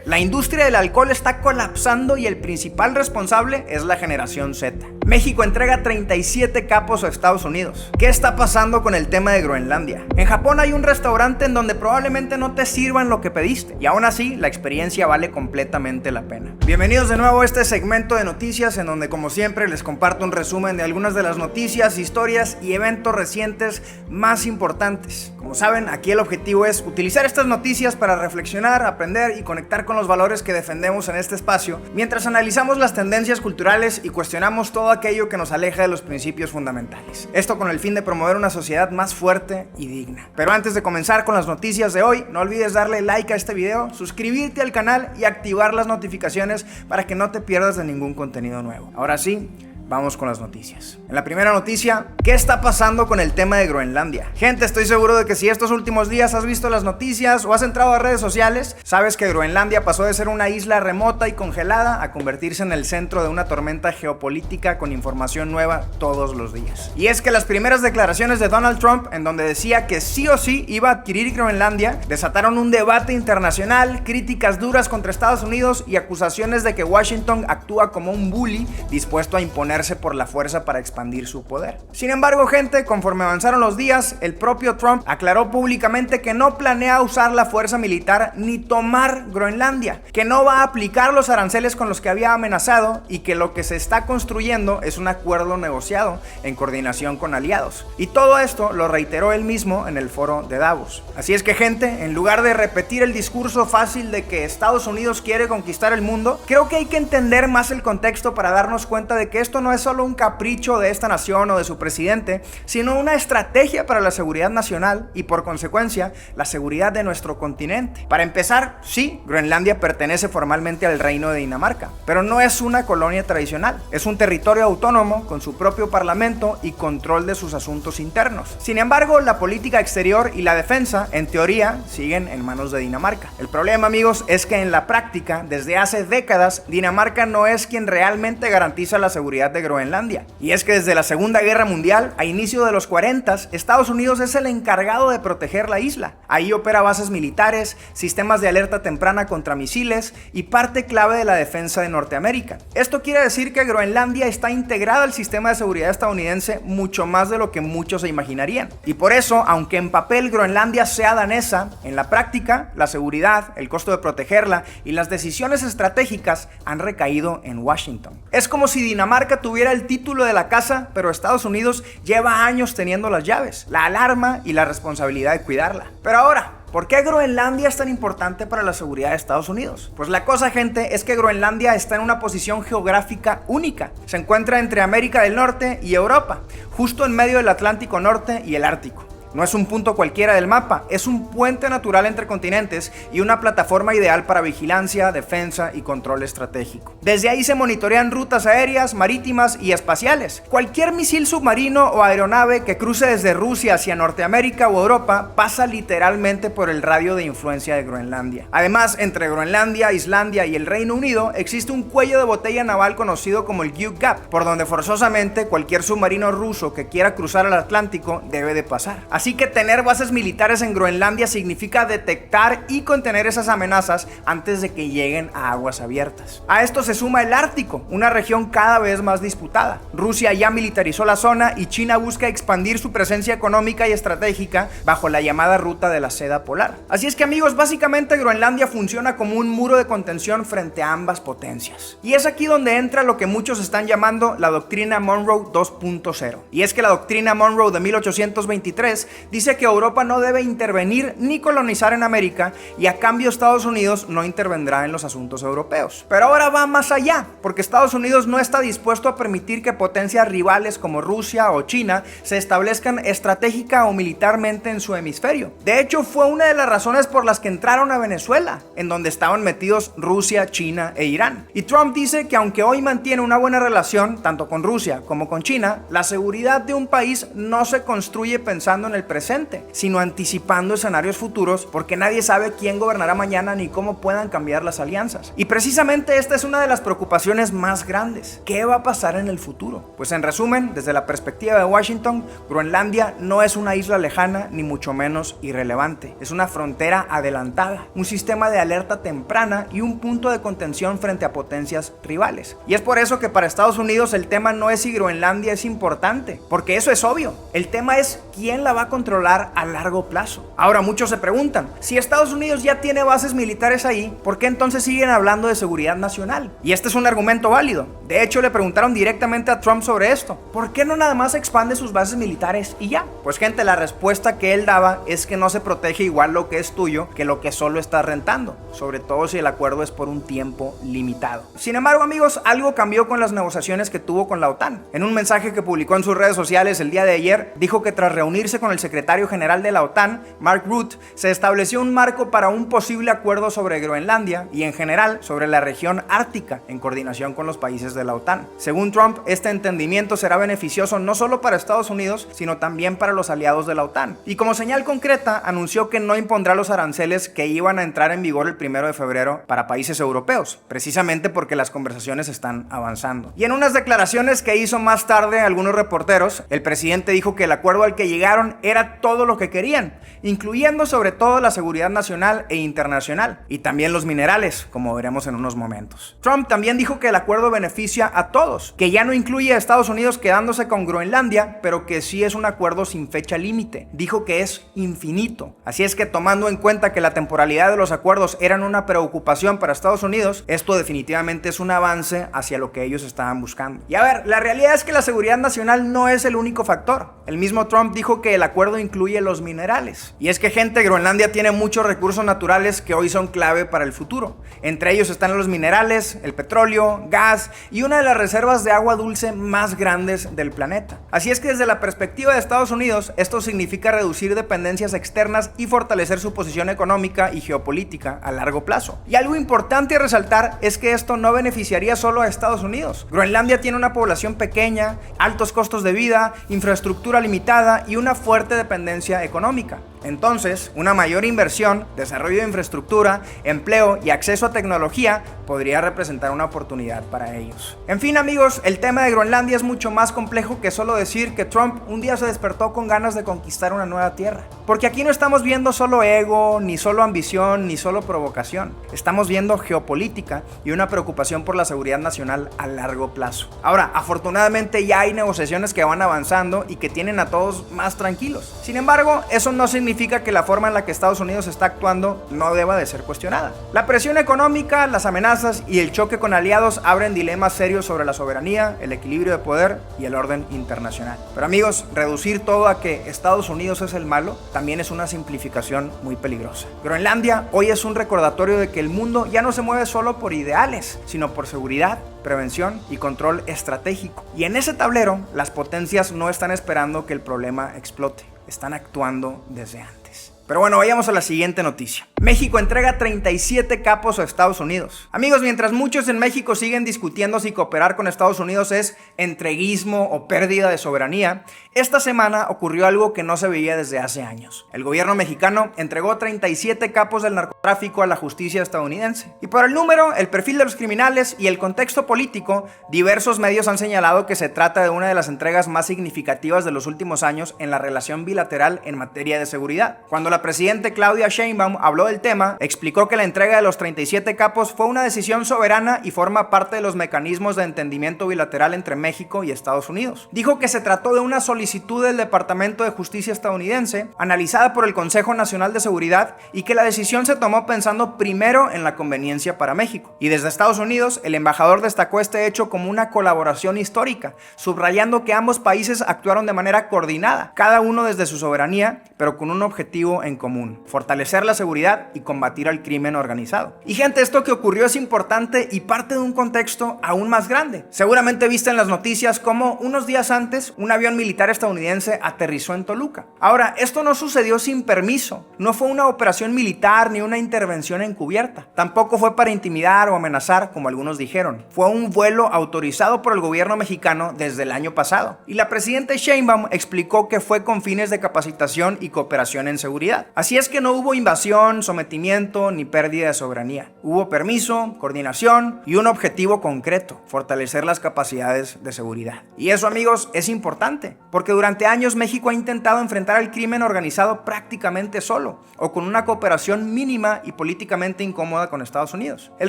La industria del alcohol está colapsando y el principal responsable es la generación Z. México entrega 37 capos a Estados Unidos. ¿Qué está pasando con el tema de Groenlandia? En Japón hay un restaurante en donde probablemente no te sirvan lo que pediste y aún así la experiencia vale completamente la pena. Bienvenidos de nuevo a este segmento de noticias en donde como siempre les comparto un resumen de algunas de las noticias, historias y eventos recientes más importantes. Como saben, aquí el objetivo es utilizar estas noticias para reflexionar, aprender y conectar con los valores que defendemos en este espacio, mientras analizamos las tendencias culturales y cuestionamos todo aquello que nos aleja de los principios fundamentales. Esto con el fin de promover una sociedad más fuerte y digna. Pero antes de comenzar con las noticias de hoy, no olvides darle like a este video, suscribirte al canal y activar las notificaciones para que no te pierdas de ningún contenido nuevo. Ahora sí, vamos con las noticias. En la primera noticia, ¿qué está pasando con el tema de Groenlandia? Gente, estoy seguro de que si estos últimos días has visto las noticias o has entrado a redes sociales, sabes que Groenlandia pasó de ser una isla remota y congelada a convertirse en el centro de una tormenta geopolítica con información nueva todos los días. Y es que las primeras declaraciones de Donald Trump, en donde decía que sí o sí iba a adquirir Groenlandia, desataron un debate internacional, críticas duras contra Estados Unidos y acusaciones de que Washington actúa como un bully dispuesto a imponer por la fuerza para expandir su poder. Sin embargo, gente, conforme avanzaron los días, el propio Trump aclaró públicamente que no planea usar la fuerza militar ni tomar Groenlandia, que no va a aplicar los aranceles con los que había amenazado y que lo que se está construyendo es un acuerdo negociado en coordinación con aliados. Y todo esto lo reiteró él mismo en el foro de Davos. Así es que, gente, en lugar de repetir el discurso fácil de que Estados Unidos quiere conquistar el mundo, creo que hay que entender más el contexto para darnos cuenta de que esto no es solo un capricho de esta nación o de su presidente, sino una estrategia para la seguridad nacional y por consecuencia la seguridad de nuestro continente. Para empezar, sí, Groenlandia pertenece formalmente al Reino de Dinamarca, pero no es una colonia tradicional, es un territorio autónomo con su propio parlamento y control de sus asuntos internos. Sin embargo, la política exterior y la defensa, en teoría, siguen en manos de Dinamarca. El problema, amigos, es que en la práctica, desde hace décadas, Dinamarca no es quien realmente garantiza la seguridad de Groenlandia. Y es que desde la Segunda Guerra Mundial, a inicio de los 40, Estados Unidos es el encargado de proteger la isla. Ahí opera bases militares, sistemas de alerta temprana contra misiles y parte clave de la defensa de Norteamérica. Esto quiere decir que Groenlandia está integrada al sistema de seguridad estadounidense mucho más de lo que muchos se imaginarían. Y por eso, aunque en papel Groenlandia sea danesa, en la práctica, la seguridad, el costo de protegerla y las decisiones estratégicas han recaído en Washington. Es como si Dinamarca tuviera el título de la casa, pero Estados Unidos lleva años teniendo las llaves, la alarma y la responsabilidad de cuidarla. Pero ahora, ¿por qué Groenlandia es tan importante para la seguridad de Estados Unidos? Pues la cosa, gente, es que Groenlandia está en una posición geográfica única. Se encuentra entre América del Norte y Europa, justo en medio del Atlántico Norte y el Ártico. No es un punto cualquiera del mapa, es un puente natural entre continentes y una plataforma ideal para vigilancia, defensa y control estratégico. Desde ahí se monitorean rutas aéreas, marítimas y espaciales. Cualquier misil submarino o aeronave que cruce desde Rusia hacia Norteamérica o Europa pasa literalmente por el radio de influencia de Groenlandia. Además, entre Groenlandia, Islandia y el Reino Unido existe un cuello de botella naval conocido como el Gugh Gap, por donde forzosamente cualquier submarino ruso que quiera cruzar el Atlántico debe de pasar. Así que tener bases militares en Groenlandia significa detectar y contener esas amenazas antes de que lleguen a aguas abiertas. A esto se suma el Ártico, una región cada vez más disputada. Rusia ya militarizó la zona y China busca expandir su presencia económica y estratégica bajo la llamada Ruta de la Seda Polar. Así es que, amigos, básicamente Groenlandia funciona como un muro de contención frente a ambas potencias. Y es aquí donde entra lo que muchos están llamando la doctrina Monroe 2.0. Y es que la doctrina Monroe de 1823 dice que Europa no debe intervenir ni colonizar en América y a cambio Estados Unidos no intervendrá en los asuntos europeos. Pero ahora va más allá, porque Estados Unidos no está dispuesto a permitir que potencias rivales como Rusia o China se establezcan estratégica o militarmente en su hemisferio. De hecho, fue una de las razones por las que entraron a Venezuela, en donde estaban metidos Rusia, China e Irán. Y Trump dice que aunque hoy mantiene una buena relación tanto con Rusia como con China, la seguridad de un país no se construye pensando en el presente, sino anticipando escenarios futuros, porque nadie sabe quién gobernará mañana ni cómo puedan cambiar las alianzas. Y precisamente esta es una de las preocupaciones más grandes. ¿Qué va a pasar en el futuro? Pues en resumen, desde la perspectiva de Washington, Groenlandia no es una isla lejana ni mucho menos irrelevante. Es una frontera adelantada, un sistema de alerta temprana y un punto de contención frente a potencias rivales. Y es por eso que para Estados Unidos el tema no es si Groenlandia es importante, porque eso es obvio. El tema es quién la va a controlar a largo plazo. Ahora muchos se preguntan, si Estados Unidos ya tiene bases militares ahí, ¿por qué entonces siguen hablando de seguridad nacional? Y este es un argumento válido. De hecho, le preguntaron directamente a Trump sobre esto. ¿Por qué no nada más expande sus bases militares y ya? Pues gente, la respuesta que él daba es que no se protege igual lo que es tuyo que lo que solo estás rentando, sobre todo si el acuerdo es por un tiempo limitado. Sin embargo, amigos, algo cambió con las negociaciones que tuvo con la OTAN. En un mensaje que publicó en sus redes sociales el día de ayer, dijo que tras reunirse con el secretario general de la OTAN, Mark Rutte, se estableció un marco para un posible acuerdo sobre Groenlandia y en general sobre la región ártica en coordinación con los países de la OTAN. Según Trump, este entendimiento será beneficioso no solo para Estados Unidos, sino también para los aliados de la OTAN. Y como señal concreta, anunció que no impondrá los aranceles que iban a entrar en vigor el 1 de febrero para países europeos, precisamente porque las conversaciones están avanzando. Y en unas declaraciones que hizo más tarde algunos reporteros, el presidente dijo que el acuerdo al que llegaron era todo lo que querían, incluyendo sobre todo la seguridad nacional e internacional, y también los minerales, como veremos en unos momentos. Trump también dijo que el acuerdo beneficia a todos, que ya no incluye a Estados Unidos quedándose con Groenlandia, pero que sí es un acuerdo sin fecha límite. Dijo que es infinito. Así es que tomando en cuenta que la temporalidad de los acuerdos eran una preocupación para Estados Unidos, esto definitivamente es un avance hacia lo que ellos estaban buscando. Y a ver, la realidad es que la seguridad nacional no es el único factor. El mismo Trump dijo que el acuerdo incluye los minerales. Y es que, gente, Groenlandia tiene muchos recursos naturales que hoy son clave para el futuro. Entre ellos están los minerales, el petróleo, gas y una de las reservas de agua dulce más grandes del planeta. Así es que desde la perspectiva de Estados Unidos, esto significa reducir dependencias externas y fortalecer su posición económica y geopolítica a largo plazo. Y algo importante a resaltar es que esto no beneficiaría solo a Estados Unidos. Groenlandia tiene una población pequeña, altos costos de vida, infraestructura limitada y una fuerte dependencia económica. Entonces, una mayor inversión, desarrollo de infraestructura, empleo y acceso a tecnología podría representar una oportunidad para ellos. En fin, amigos, el tema de Groenlandia es mucho más complejo que solo decir que Trump un día se despertó con ganas de conquistar una nueva tierra. Porque aquí no estamos viendo solo ego, ni solo ambición, ni solo provocación. Estamos viendo geopolítica y una preocupación por la seguridad nacional a largo plazo. Ahora, afortunadamente ya hay negociaciones que van avanzando y que tienen a todos más tranquilos. Sin embargo, eso no significa que la forma en la que Estados Unidos está actuando no deba de ser cuestionada. La presión económica, las amenazas y el choque con aliados abren dilemas serios sobre la soberanía, el equilibrio de poder y el orden internacional. Pero amigos, reducir todo a que Estados Unidos es el malo también es una simplificación muy peligrosa. Groenlandia hoy es un recordatorio de que el mundo ya no se mueve solo por ideales, sino por seguridad, prevención y control estratégico. Y en ese tablero, las potencias no están esperando que el problema explote, están actuando desde antes. Pero bueno, vayamos a la siguiente noticia. México entrega 37 capos a Estados Unidos. Amigos, mientras muchos en México siguen discutiendo si cooperar con Estados Unidos es entreguismo o pérdida de soberanía, esta semana ocurrió algo que no se veía desde hace años. El gobierno mexicano entregó 37 capos del narcotráfico a la justicia estadounidense. Y por el número, el perfil de los criminales y el contexto político, diversos medios han señalado que se trata de una de las entregas más significativas de los últimos años en la relación bilateral en materia de seguridad. Cuando la presidenta Claudia Sheinbaum habló del tema, explicó que la entrega de los 37 capos fue una decisión soberana y forma parte de los mecanismos de entendimiento bilateral entre México y Estados Unidos. Dijo que se trató de una solicitud del Departamento de Justicia estadounidense, analizada por el Consejo Nacional de Seguridad, y que la decisión se tomó pensando primero en la conveniencia para México. Y desde Estados Unidos, el embajador destacó este hecho como una colaboración histórica, subrayando que ambos países actuaron de manera coordinada, cada uno desde su soberanía, pero con un objetivo en común: fortalecer la seguridad seguridad y combatir al crimen organizado. Y gente, esto que ocurrió es importante y parte de un contexto aún más grande. Seguramente viste en las noticias cómo unos días antes un avión militar estadounidense aterrizó en Toluca. Ahora, esto no sucedió sin permiso, no fue una operación militar ni una intervención encubierta, tampoco fue para intimidar o amenazar como algunos dijeron. Fue un vuelo autorizado por el gobierno mexicano desde el año pasado y la presidenta Sheinbaum explicó que fue con fines de capacitación y cooperación en seguridad. Así es que no hubo invasión, sometimiento ni pérdida de soberanía. Hubo permiso, coordinación y un objetivo concreto: fortalecer las capacidades de seguridad. Y eso, amigos, es importante, porque durante años México ha intentado enfrentar al crimen organizado prácticamente solo o con una cooperación mínima y políticamente incómoda con Estados Unidos. El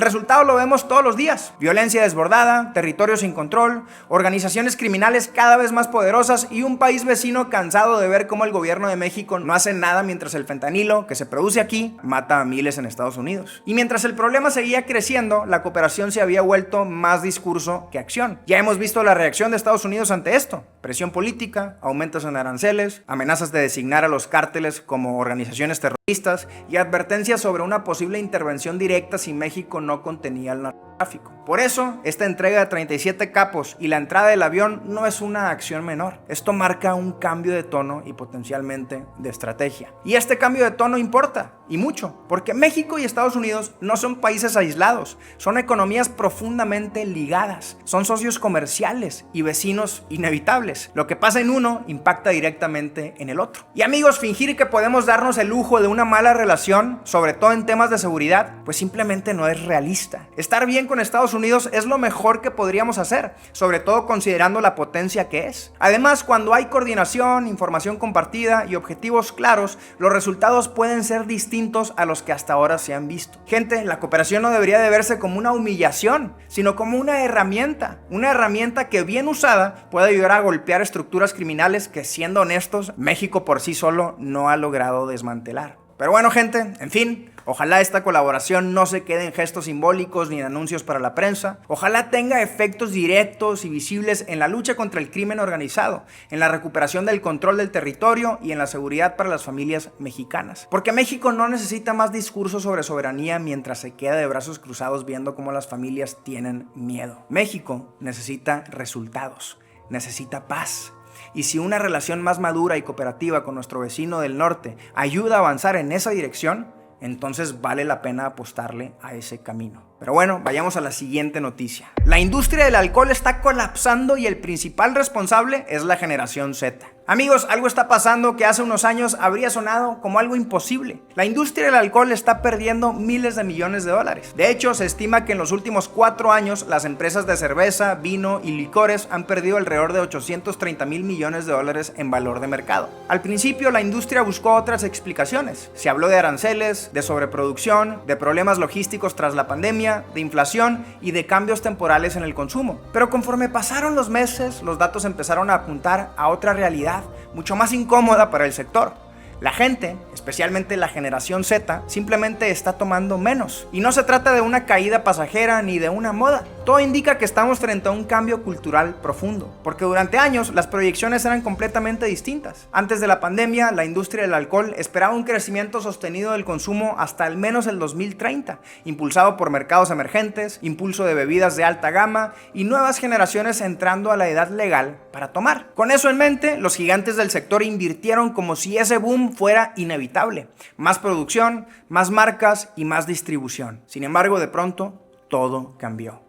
resultado lo vemos todos los días: violencia desbordada, territorios sin control, organizaciones criminales cada vez más poderosas y un país vecino cansado de ver cómo el gobierno de México no hace nada mientras el fentanilo que se produce aquí mata a miles en Estados Unidos. Y mientras el problema seguía creciendo, la cooperación se había vuelto más discurso que acción. Ya hemos visto la reacción de Estados Unidos ante esto: presión política, aumentos en aranceles, amenazas de designar a los cárteles como organizaciones terroristas y advertencias sobre una posible intervención directa si México no contenía el narcotráfico. Por eso, esta entrega de 37 capos y la entrada del avión no es una acción menor. Esto marca un cambio de tono y potencialmente de estrategia. Y este cambio de tono importa, y mucho, porque México y Estados Unidos no son países aislados, son economías profundamente ligadas, son socios comerciales y vecinos inevitables. Lo que pasa en uno impacta directamente en el otro. Y amigos, fingir que podemos darnos el lujo de una mala relación, sobre todo en temas de seguridad, pues simplemente no es realista. Estar bien con Estados Unidos es lo mejor que podríamos hacer, sobre todo considerando la potencia que es. Además, cuando hay coordinación, información compartida y objetivos claros, los resultados pueden ser distintos a los que hasta ahora se han visto. Gente, la cooperación no debería de verse como una humillación, sino como una herramienta que bien usada puede ayudar a golpear estructuras criminales que, siendo honestos, México por sí solo no ha logrado desmantelar. Pero bueno, gente, en fin, ojalá esta colaboración no se quede en gestos simbólicos ni en anuncios para la prensa. Ojalá tenga efectos directos y visibles en la lucha contra el crimen organizado, en la recuperación del control del territorio y en la seguridad para las familias mexicanas. Porque México no necesita más discursos sobre soberanía mientras se queda de brazos cruzados viendo cómo las familias tienen miedo. México necesita resultados, necesita paz. Y si una relación más madura y cooperativa con nuestro vecino del norte ayuda a avanzar en esa dirección, entonces vale la pena apostarle a ese camino. Pero bueno, vayamos a la siguiente noticia. La industria del alcohol está colapsando y el principal responsable es la generación Z. Amigos, algo está pasando que hace unos años habría sonado como algo imposible. La industria del alcohol está perdiendo miles de millones de dólares. De hecho, se estima que en los últimos 4 años las empresas de cerveza, vino y licores han perdido alrededor de 830 mil millones de dólares en valor de mercado. Al principio, la industria buscó otras explicaciones. Se habló de aranceles, de sobreproducción, de problemas logísticos tras la pandemia, de inflación y de cambios temporales en el consumo. Pero conforme pasaron los meses, los datos empezaron a apuntar a otra realidad mucho más incómoda para el sector. La gente, especialmente la generación Z, simplemente está tomando menos. Y no se trata de una caída pasajera ni de una moda. Todo indica que estamos frente a un cambio cultural profundo, porque durante años las proyecciones eran completamente distintas. Antes de la pandemia, la industria del alcohol esperaba un crecimiento sostenido del consumo hasta al menos el 2030, impulsado por mercados emergentes, impulso de bebidas de alta gama y nuevas generaciones entrando a la edad legal para tomar. Con eso en mente, los gigantes del sector invirtieron como si ese boom fuera inevitable. Más producción, más marcas y más distribución. Sin embargo, de pronto, todo cambió.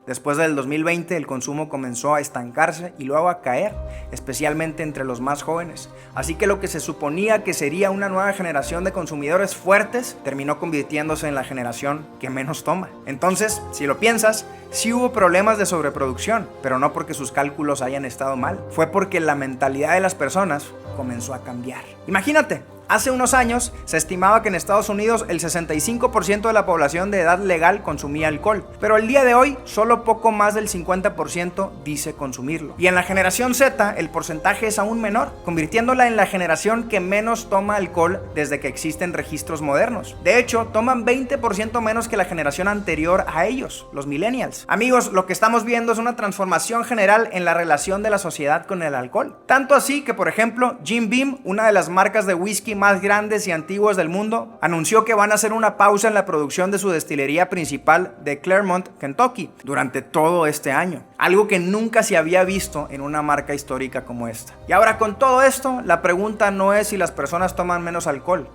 Después del 2020, el consumo comenzó a estancarse y luego a caer, especialmente entre los más jóvenes. Así que lo que se suponía que sería una nueva generación de consumidores fuertes, terminó convirtiéndose en la generación que menos toma. Entonces, si lo piensas, sí hubo problemas de sobreproducción, pero no porque sus cálculos hayan estado mal. Fue porque la mentalidad de las personas comenzó a cambiar. Imagínate. Hace unos años se estimaba que en Estados Unidos el 65% de la población de edad legal consumía alcohol, pero el día de hoy solo poco más del 50% dice consumirlo. Y en la generación Z el porcentaje es aún menor, convirtiéndola en la generación que menos toma alcohol desde que existen registros modernos. De hecho, toman 20% menos que la generación anterior a ellos, los millennials. Amigos, lo que estamos viendo es una transformación general en la relación de la sociedad con el alcohol. Tanto así que, por ejemplo, Jim Beam, una de las marcas de whisky whisky más grandes y antiguos del mundo, anunció que van a hacer una pausa en la producción de su destilería principal de Claremont, Kentucky, durante todo este año. Algo que nunca se había visto en una marca histórica como esta. Y ahora, con todo esto, la pregunta no es si las personas toman menos alcohol.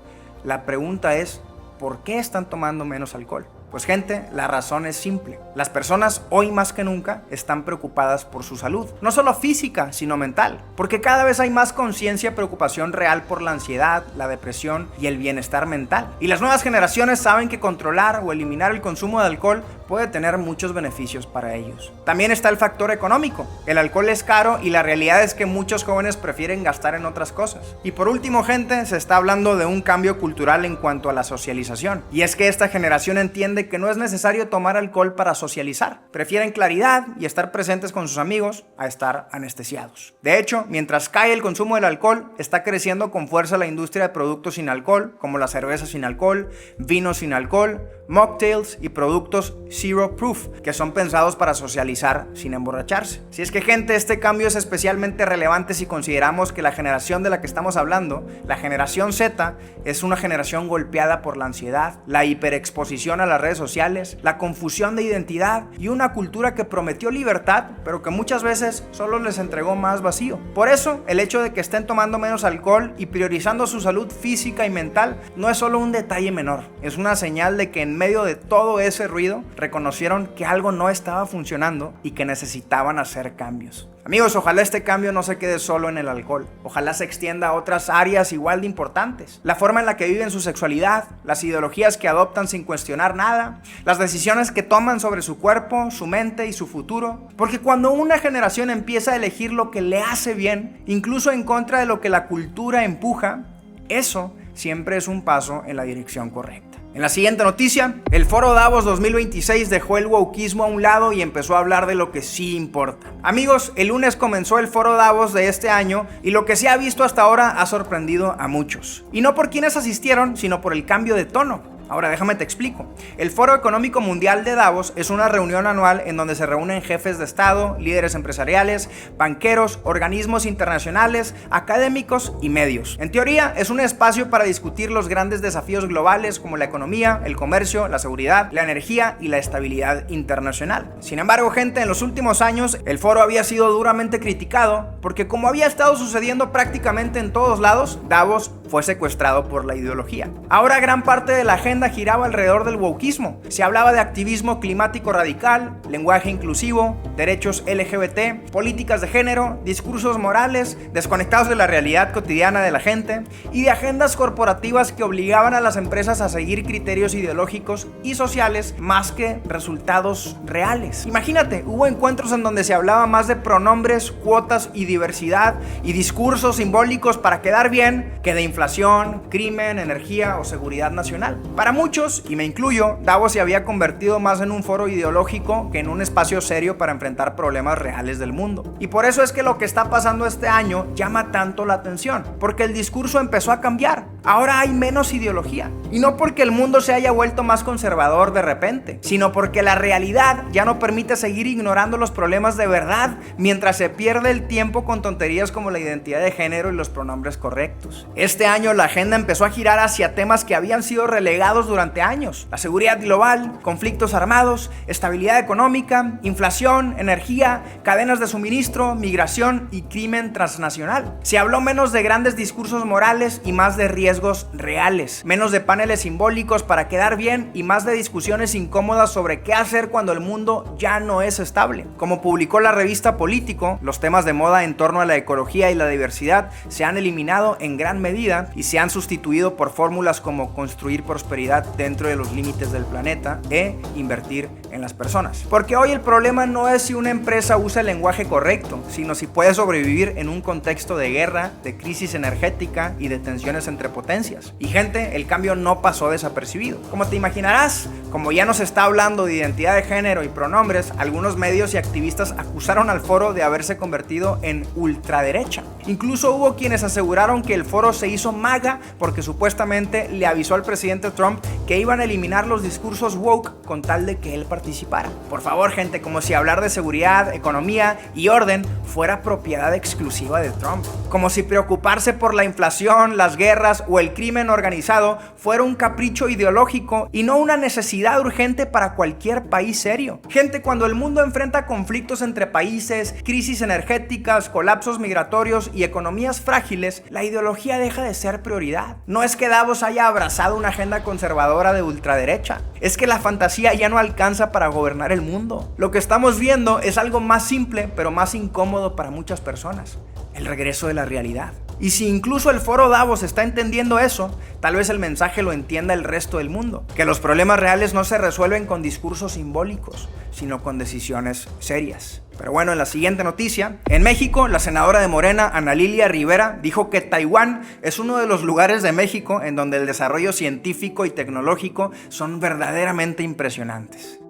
La pregunta es, ¿por qué están tomando menos alcohol? Pues gente, la razón es simple. Las personas hoy más que nunca están preocupadas por su salud. No solo física, sino mental. Porque cada vez hay más conciencia y preocupación real por la ansiedad, la depresión y el bienestar mental. Y las nuevas generaciones saben que controlar o eliminar el consumo de alcohol puede tener muchos beneficios para ellos. También está el factor económico. El alcohol es caro y la realidad es que muchos jóvenes prefieren gastar en otras cosas. Y por último, gente, se está hablando de un cambio cultural en cuanto a la socialización. Y es que esta generación entiende que no es necesario tomar alcohol para socializar. Prefieren claridad y estar presentes con sus amigos a estar anestesiados. De hecho, mientras cae el consumo del alcohol, está creciendo con fuerza la industria de productos sin alcohol, como la cerveza sin alcohol, vino sin alcohol, mocktails y productos zero proof, que son pensados para socializar sin emborracharse. Si es que, gente, este cambio es especialmente relevante si consideramos que la generación de la que estamos hablando, la generación Z, es una generación golpeada por la ansiedad, la hiperexposición a las redes sociales, la confusión de identidad y una cultura que prometió libertad, pero que muchas veces solo les entregó más vacío. Por eso, el hecho de que estén tomando menos alcohol y priorizando su salud física y mental no es solo un detalle menor, es una señal de que en medio de todo ese ruido reconocieron que algo no estaba funcionando y que necesitaban hacer cambios. Amigos, ojalá este cambio no se quede solo en el alcohol. Ojalá se extienda a otras áreas igual de importantes. La forma en la que viven su sexualidad, las ideologías que adoptan sin cuestionar nada, las decisiones que toman sobre su cuerpo, su mente y su futuro. Porque cuando una generación empieza a elegir lo que le hace bien, incluso en contra de lo que la cultura empuja, eso siempre es un paso en la dirección correcta. En la siguiente noticia, el Foro Davos 2026 dejó el wokeismo a un lado y empezó a hablar de lo que sí importa. Amigos, el lunes comenzó el Foro Davos de este año y lo que se ha visto hasta ahora ha sorprendido a muchos. Y no por quienes asistieron, sino por el cambio de tono. Ahora déjame te explico. El Foro Económico Mundial de Davos es una reunión anual en donde se reúnen jefes de Estado, líderes empresariales, banqueros, organismos internacionales, académicos y medios. En teoría, es un espacio para discutir los grandes desafíos globales como la economía, el comercio, la seguridad, la energía y la estabilidad internacional. Sin embargo, gente, en los últimos años el foro había sido duramente criticado porque, como había estado sucediendo prácticamente en todos lados, Davos fue secuestrado por la ideología. Ahora gran parte de la agenda giraba alrededor del wokeismo. Se hablaba de activismo climático radical, lenguaje inclusivo, derechos LGBT, políticas de género, discursos morales desconectados de la realidad cotidiana de la gente y de agendas corporativas que obligaban a las empresas a seguir criterios ideológicos y sociales más que resultados reales. Imagínate, hubo encuentros en donde se hablaba más de pronombres, cuotas y diversidad y discursos simbólicos para quedar bien que de inflación, crimen, energía o seguridad nacional. Para muchos, y me incluyo, Davos se había convertido más en un foro ideológico que en un espacio serio para enfrentar problemas reales del mundo. Y por eso es que lo que está pasando este año llama tanto la atención, porque el discurso empezó a cambiar. Ahora hay menos ideología. Y no porque el mundo se haya vuelto más conservador de repente, sino porque la realidad ya no permite seguir ignorando los problemas de verdad mientras se pierde el tiempo con tonterías como la identidad de género y los pronombres correctos. Este año la agenda empezó a girar hacia temas que habían sido relegados durante años: la seguridad global, conflictos armados, estabilidad económica, inflación, energía, cadenas de suministro, migración y crimen transnacional. Se habló menos de grandes discursos morales y más de riesgos reales, menos de paneles simbólicos para quedar bien y más de discusiones incómodas sobre qué hacer cuando el mundo ya no es estable. Como publicó la revista Político, los temas de moda en torno a la ecología y la diversidad se han eliminado en gran medida y se han sustituido por fórmulas como construir prosperidad dentro de los límites del planeta e invertir en las personas. Porque hoy el problema no es si una empresa usa el lenguaje correcto, sino si puede sobrevivir en un contexto de guerra, de crisis energética y de tensiones entre potencias. Y gente, el cambio no pasó desapercibido. Como te imaginarás, como ya nos está hablando de identidad de género y pronombres, algunos medios y activistas acusaron al foro de haberse convertido en ultraderecha. Incluso hubo quienes aseguraron que el foro se hizo MAGA porque supuestamente le avisó al presidente Trump que iban a eliminar los discursos woke con tal de que él participara. Por favor, gente, como si hablar de seguridad, economía y orden fuera propiedad exclusiva de Trump. Como si preocuparse por la inflación, las guerras o el crimen organizado fuera un capricho ideológico y no una necesidad urgente para cualquier país serio. Gente, cuando el mundo enfrenta conflictos entre países, crisis energéticas, colapsos migratorios y economías frágiles, la ideología deja de ser prioridad. No es que Davos haya abrazado una agenda conservadora de ultraderecha, es que la fantasía ya no alcanza para gobernar el mundo. Lo que estamos viendo es algo más simple, pero más incómodo para muchas personas: el regreso de la realidad. Y si incluso el foro Davos está entendiendo eso, tal vez el mensaje lo entienda el resto del mundo: que los problemas reales no se resuelven con discursos simbólicos, sino con decisiones serias. Pero bueno, en la siguiente noticia, en México, la senadora de Morena, Ana Lilia Rivera, dijo que Taiwán es uno de los lugares de México en donde el desarrollo científico y tecnológico son verdaderamente impresionantes.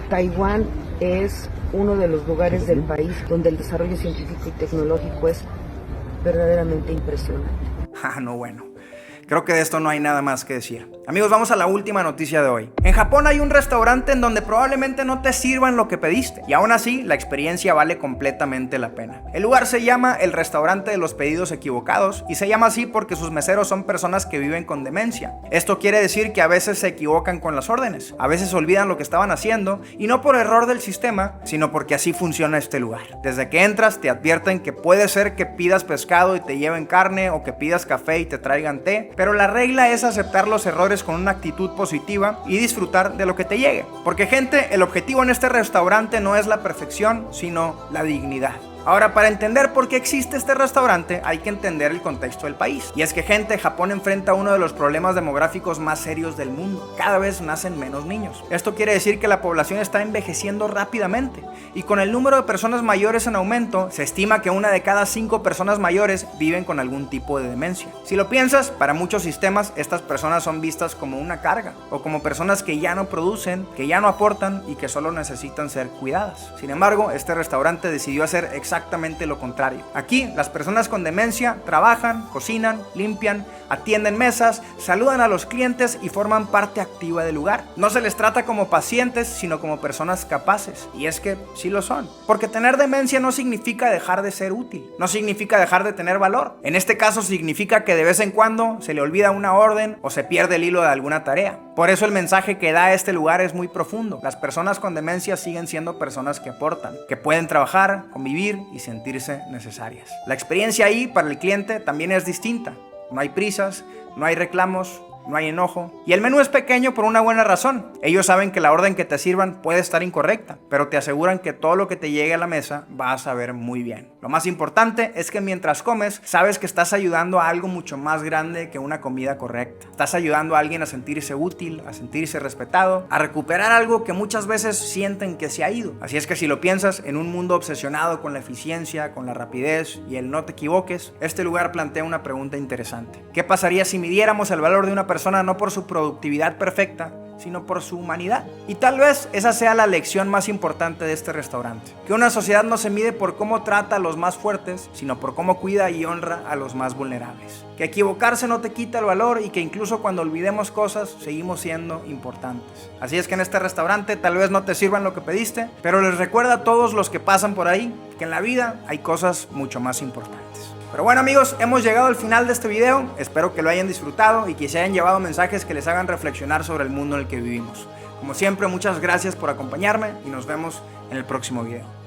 Taiwán es uno de los lugares del país donde el desarrollo científico y tecnológico es verdaderamente impresionante. No, bueno. Creo que de esto no hay nada más que decir. Amigos, vamos a la última noticia de hoy. En Japón hay un restaurante en donde probablemente no te sirvan lo que pediste, y aún así la experiencia vale completamente la pena. El lugar se llama el Restaurante de los Pedidos Equivocados, y se llama así porque sus meseros son personas que viven con demencia. Esto quiere decir que a veces se equivocan con las órdenes, a veces olvidan lo que estaban haciendo, y no por error del sistema, sino porque así funciona este lugar. Desde que entras te advierten que puede ser que pidas pescado y te lleven carne, o que pidas café y te traigan té, pero la regla es aceptar los errores con una actitud positiva y disfrutar de lo que te llegue. Porque, gente, el objetivo en este restaurante no es la perfección, sino la dignidad. Ahora, para entender por qué existe este restaurante, hay que entender el contexto del país. Y es que, gente, Japón enfrenta uno de los problemas demográficos más serios del mundo. Cada vez nacen menos niños. Esto quiere decir que la población está envejeciendo rápidamente. Y con el número de personas mayores en aumento, se estima que 1 de cada 5 personas mayores viven con algún tipo de demencia. Si lo piensas, para muchos sistemas, estas personas son vistas como una carga, o como personas que ya no producen, que ya no aportan y que solo necesitan ser cuidadas. Sin embargo, este restaurante decidió hacer exactamente lo contrario. Aquí, las personas con demencia trabajan, cocinan, limpian, atienden mesas, saludan a los clientes y forman parte activa del lugar. No se les trata como pacientes, sino como personas capaces. Y es que sí lo son. Porque tener demencia no significa dejar de ser útil, no significa dejar de tener valor. En este caso significa que de vez en cuando se le olvida una orden o se pierde el hilo de alguna tarea. Por eso el mensaje que da este lugar es muy profundo. Las personas con demencia siguen siendo personas que aportan, que pueden trabajar, convivir y sentirse necesarias. La experiencia ahí para el cliente también es distinta. No hay prisas, no hay reclamos, no hay enojo. Y el menú es pequeño por una buena razón. Ellos saben que la orden que te sirvan puede estar incorrecta, pero te aseguran que todo lo que te llegue a la mesa va a saber muy bien. Lo más importante es que mientras comes, sabes que estás ayudando a algo mucho más grande que una comida correcta. Estás ayudando a alguien a sentirse útil, a sentirse respetado, a recuperar algo que muchas veces sienten que se ha ido. Así es que si lo piensas, en un mundo obsesionado con la eficiencia, con la rapidez y el no te equivoques, este lugar plantea una pregunta interesante. ¿Qué pasaría si midiéramos el valor de una persona no por su productividad perfecta, sino por su humanidad? Y tal vez esa sea la lección más importante de este restaurante. Que una sociedad no se mide por cómo trata a los más fuertes, sino por cómo cuida y honra a los más vulnerables. Que equivocarse no te quita el valor y que incluso cuando olvidemos cosas, seguimos siendo importantes. Así es que en este restaurante tal vez no te sirvan lo que pediste, pero les recuerda a todos los que pasan por ahí que en la vida hay cosas mucho más importantes. Pero bueno, amigos, hemos llegado al final de este video. Espero que lo hayan disfrutado y que se hayan llevado mensajes que les hagan reflexionar sobre el mundo en el que vivimos. Como siempre, muchas gracias por acompañarme y nos vemos en el próximo video.